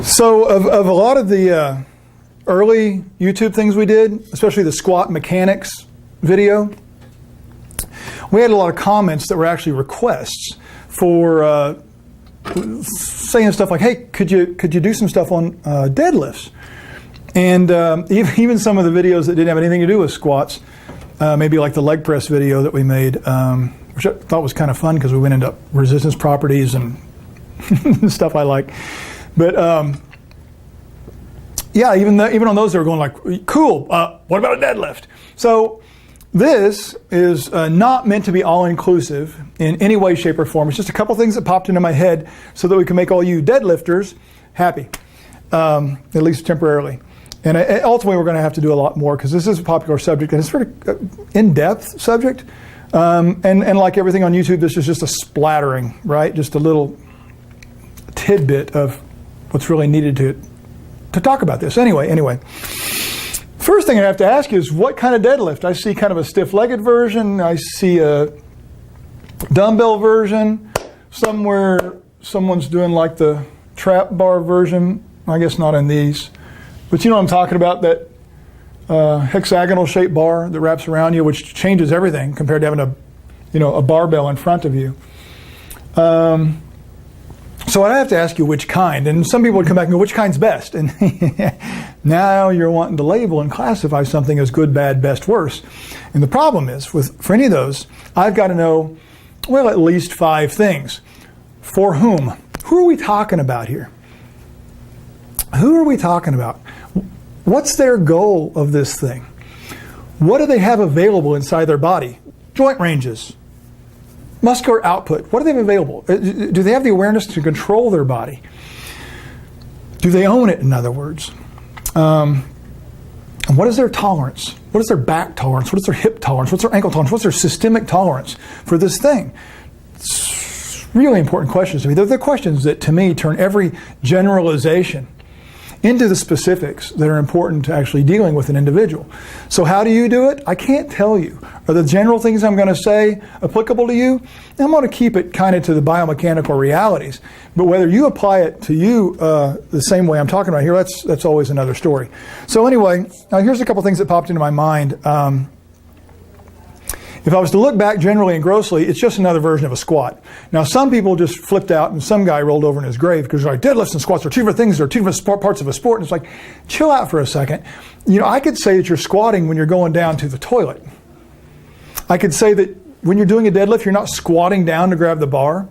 So of a lot of the early YouTube things we did, especially the squat mechanics video, we had a lot of comments that were actually requests for saying stuff like, hey, could you do some stuff on deadlifts? And even some of the videos that didn't have anything to do with squats, maybe like the leg press video that we made, which I thought was kind of fun because we went into resistance properties and stuff I like. But yeah, even on those they were going like, cool, what about a deadlift? So this is not meant to be all-inclusive in any way, shape, or form. It's just a couple things that popped into my head so that we can make all you deadlifters happy, at least temporarily. And ultimately, we're going to have to do a lot more because this is a popular subject and it's a very in-depth subject. And like everything on YouTube, this is just a splattering, right? Just a little tidbit of what's really needed to talk about this. Anyway. First thing I have to ask you is what kind of deadlift? I see kind of a stiff-legged version. I see a dumbbell version. Somewhere someone's doing like the trap bar version. I guess not in these. But you know what I'm talking about, that hexagonal shaped bar that wraps around you, which changes everything compared to having a barbell in front of you. So I have to ask you which kind, and some people would come back and go, which kind's best? And now you're wanting to label and classify something as good, bad, best, worst. And the problem is, for any of those, I've got to know, well, at least 5 things. For whom? Who are we talking about here? Who are we talking about? What's their goal of this thing? What do they have available inside their body? Joint ranges. Muscular output. What do they have available? Do they have the awareness to control their body? Do they own it, in other words? And what is their tolerance? What is their back tolerance? What is their hip tolerance? What's their ankle tolerance? What's their systemic tolerance for this thing? It's really important questions to me. They're the questions that, to me, turn every generalization into the specifics that are important to actually dealing with an individual. So how do you do it? I can't tell you. Are the general things I'm going to say applicable to you? I'm going to keep it kind of to the biomechanical realities. But whether you apply it to you the same way I'm talking about here, that's always another story. So anyway, here's a couple things that popped into my mind. If I was to look back generally and grossly, it's just another version of a squat. Now, some people just flipped out and some guy rolled over in his grave because like deadlifts and squats are two different things. They're two different parts of a sport. And it's like, chill out for a second. I could say that you're squatting when you're going down to the toilet. I could say that when you're doing a deadlift, you're not squatting down to grab the bar.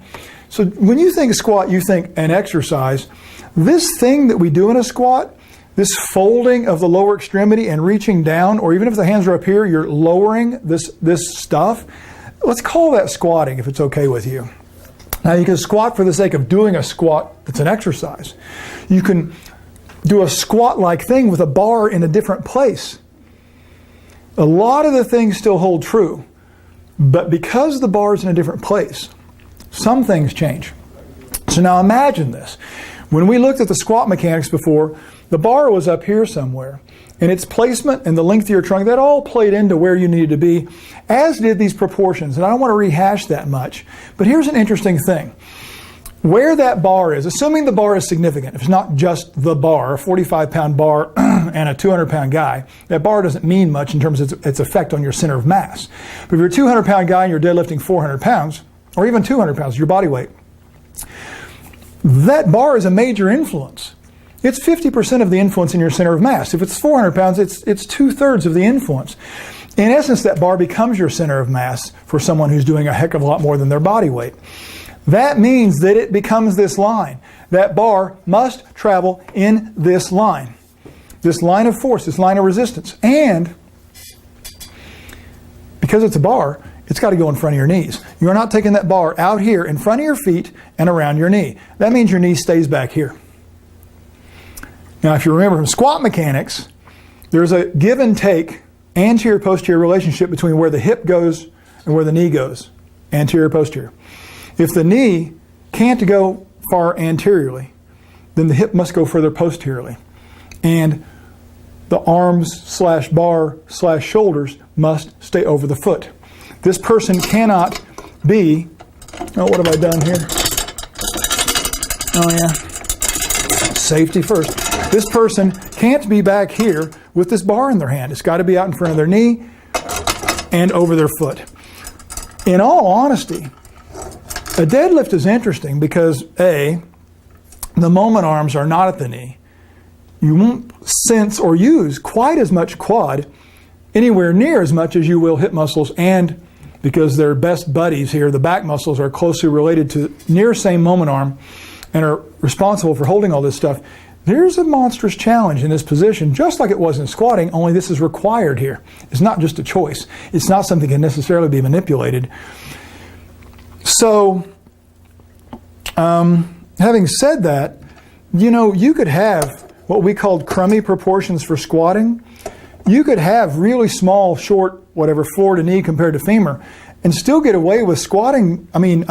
So when you think squat, you think an exercise. This thing that we do in a squat, this folding of the lower extremity and reaching down, or even if the hands are up here, you're lowering this stuff. Let's call that squatting if it's okay with you. Now you can squat for the sake of doing a squat that's an exercise. You can do a squat-like thing with a bar in a different place. A lot of the things still hold true, but because the bar is in a different place, some things change. So now imagine this. When we looked at the squat mechanics before, the bar was up here somewhere, and its placement and the length of your trunk, that all played into where you needed to be, as did these proportions. And I don't want to rehash that much, but here's an interesting thing. Where that bar is, assuming the bar is significant, if it's not just the bar, a 45-pound bar and a 200-pound guy, that bar doesn't mean much in terms of its effect on your center of mass. But if you're a 200-pound guy and you're deadlifting 400 pounds, or even 200 pounds, your body weight, that bar is a major influence. It's 50% of the influence in your center of mass. If it's 400 pounds, it's 2/3 of the influence. In essence, that bar becomes your center of mass for someone who's doing a heck of a lot more than their body weight. That means that it becomes this line. That bar must travel in this line of force, this line of resistance. And because it's a bar, it's got to go in front of your knees. You're not taking that bar out here in front of your feet and around your knee. That means your knee stays back here. Now, if you remember from squat mechanics, there's a give and take anterior-posterior relationship between where the hip goes and where the knee goes, anterior-posterior. If the knee can't go far anteriorly, then the hip must go further posteriorly. And the arms/bar/shoulders must stay over the foot. This person cannot be, oh, what have I done here? Oh, yeah. Safety first. This person can't be back here with this bar in their hand. It's got to be out in front of their knee and over their foot. In all honesty, a deadlift is interesting because A, the moment arms are not at the knee. You won't sense or use quite as much quad anywhere near as much as you will hip muscles, and because they're best buddies here, the back muscles are closely related to near same moment arm and are responsible for holding all this stuff. There's a monstrous challenge in this position, just like it was in squatting, only this is required here. It's not just a choice. It's not something that can necessarily be manipulated. So, having said that, you know, you could have what we called crummy proportions for squatting. You could have really small, short, whatever, floor to knee compared to femur, and still get away with squatting, I mean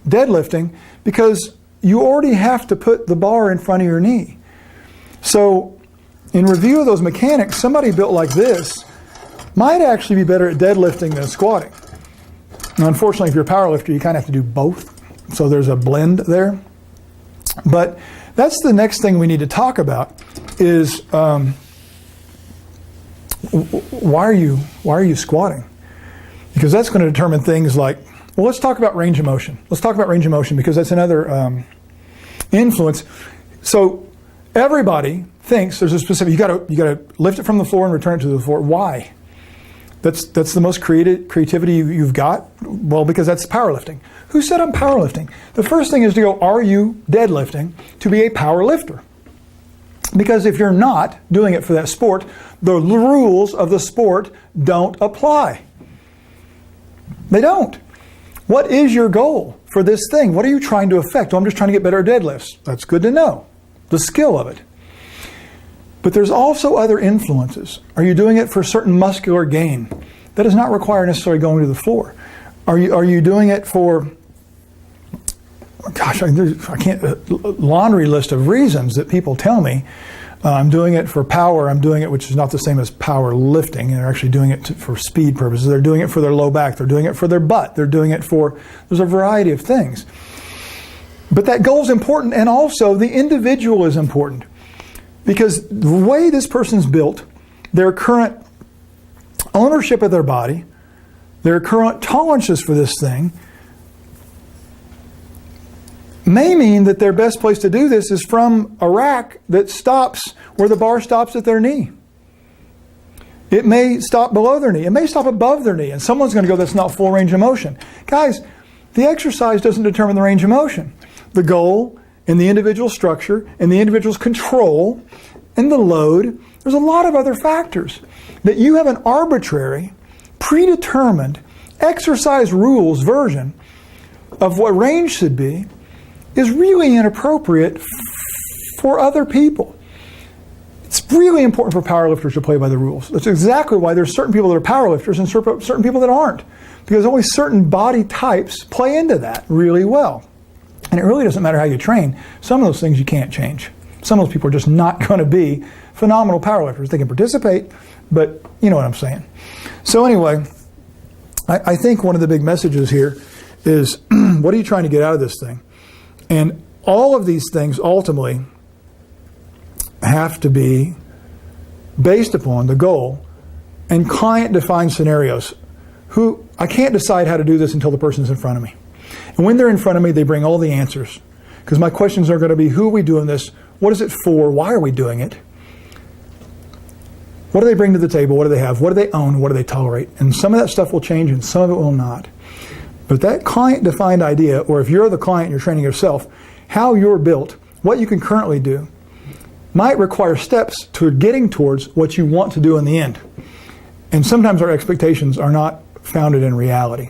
deadlifting, because you already have to put the bar in front of your knee. So, in review of those mechanics, somebody built like this might actually be better at deadlifting than squatting. Now, unfortunately, if you're a power lifter, you kind of have to do both. So there's a blend there. But that's the next thing we need to talk about is why are you squatting? Because that's going to determine things like, well, let's talk about range of motion. Let's talk about range of motion because that's another influence. So everybody thinks there's a specific, you got to lift it from the floor and return it to the floor. Why? That's the most creativity you've got? Well, because that's powerlifting. Who said I'm powerlifting? The first thing is to go, are you deadlifting to be a power lifter? Because if you're not doing it for that sport, the rules of the sport don't apply. They don't. What is your goal for this thing? What are you trying to affect? Well, I'm just trying to get better at deadlifts. That's good to know. The skill of it. But there's also other influences. Are you doing it for certain muscular gain? That does not require necessarily going to the floor. Are you doing it for, gosh, I can't, laundry list of reasons that people tell me. I'm doing it for power. I'm doing it, which is not the same as power lifting. And they're actually doing it for speed purposes. They're doing it for their low back. They're doing it for their butt. They're doing it for, there's a variety of things. But that goal is important, and also the individual is important. Because the way this person's built, their current ownership of their body, their current tolerances for this thing, may mean that their best place to do this is from a rack that stops where the bar stops at their knee. It may stop below their knee. It may stop above their knee. And someone's going to go, that's not full range of motion. Guys, the exercise doesn't determine the range of motion. The goal and the individual structure and the individual's control and the load, there's a lot of other factors. That you have an arbitrary, predetermined exercise rules version of what range should be is really inappropriate for other people. It's really important for powerlifters to play by the rules. That's exactly why there's certain people that are powerlifters and certain people that aren't. Because only certain body types play into that really well. And it really doesn't matter how you train. Some of those things you can't change. Some of those people are just not going to be phenomenal powerlifters. They can participate, but you know what I'm saying. So anyway, I think one of the big messages here is what are you trying to get out of this thing? And all of these things ultimately have to be based upon the goal and client-defined scenarios. I can't decide how to do this until the person's in front of me. And when they're in front of me, they bring all the answers. Because my questions are going to be, who are we doing this? What is it for? Why are we doing it? What do they bring to the table? What do they have? What do they own? What do they tolerate? And some of that stuff will change and some of it will not. But that client-defined idea, or if you're the client and you're training yourself, how you're built, what you can currently do, might require steps to getting towards what you want to do in the end. And sometimes our expectations are not founded in reality.